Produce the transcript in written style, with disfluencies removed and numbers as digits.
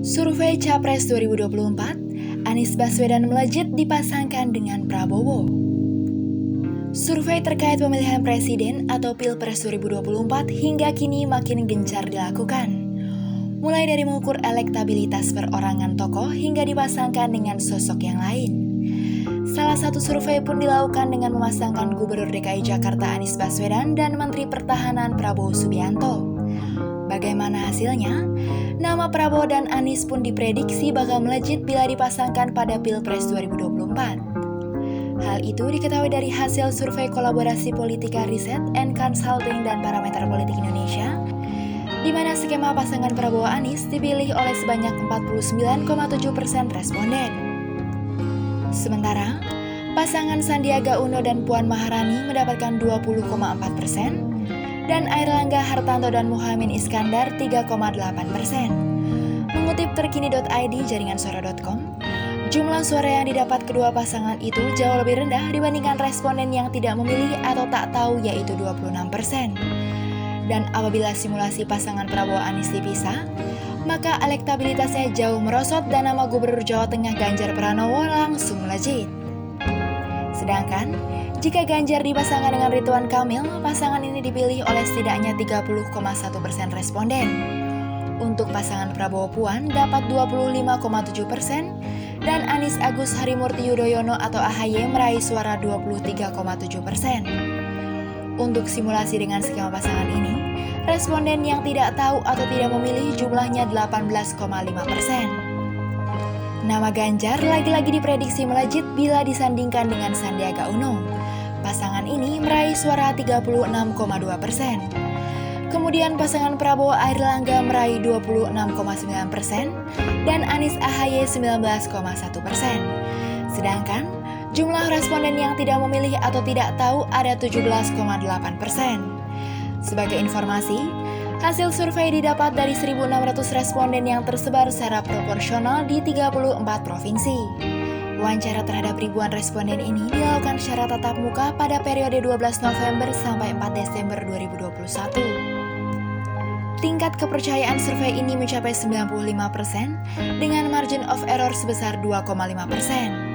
Survei Capres 2024, Anies Baswedan melejit dipasangkan dengan Prabowo. Survei terkait pemilihan presiden atau Pilpres 2024 hingga kini makin gencar dilakukan. Mulai dari mengukur elektabilitas perorangan tokoh hingga dipasangkan dengan sosok yang lain. Salah satu survei pun dilakukan dengan memasangkan Gubernur DKI Jakarta Anies Baswedan dan Menteri Pertahanan Prabowo Subianto. Bagaimana hasilnya? Nama Prabowo dan Anies pun diprediksi bakal melejit bila dipasangkan pada Pilpres 2024. Hal itu diketahui dari hasil survei kolaborasi Politika Riset and Consulting dan Parameter Politik Indonesia, di mana skema pasangan Prabowo-Anies dipilih oleh sebanyak 49,7% responden. Sementara, pasangan Sandiaga Uno dan Puan Maharani mendapatkan 20,4%, dan Airlangga Hartarto dan Muhaimin Iskandar 3,8%. Mengutip terkini.id jaringan suara.com, jumlah suara yang didapat kedua pasangan itu jauh lebih rendah dibandingkan responden yang tidak memilih atau tak tahu, yaitu 26%. Dan apabila simulasi pasangan Prabowo-Anies dipisah, maka elektabilitasnya jauh merosot dan nama Gubernur Jawa Tengah Ganjar Pranowo langsung melejit. Sedangkan, jika Ganjar dipasangkan dengan Ridwan Kamil, pasangan ini dipilih oleh setidaknya 30,1% responden. Untuk pasangan Prabowo Puan dapat 25,7% dan Anies Agus Harimurti Yudhoyono atau AHY meraih suara 23,7%. Untuk simulasi dengan skema pasangan ini, responden yang tidak tahu atau tidak memilih jumlahnya 18,5%. Nama Ganjar lagi-lagi diprediksi melejit bila disandingkan dengan Sandiaga Uno. Pasangan ini meraih suara 36,2%. Kemudian pasangan Prabowo Airlangga meraih 26,9% dan Anies AHY 19,1%. Sedangkan jumlah responden yang tidak memilih atau tidak tahu ada 17,8%. Sebagai informasi, hasil survei didapat dari 1.600 responden yang tersebar secara proporsional di 34 provinsi. Wawancara terhadap ribuan responden ini dilakukan secara tatap muka pada periode 12 November sampai 4 Desember 2021. Tingkat kepercayaan survei ini mencapai 95% dengan margin of error sebesar 2,5%.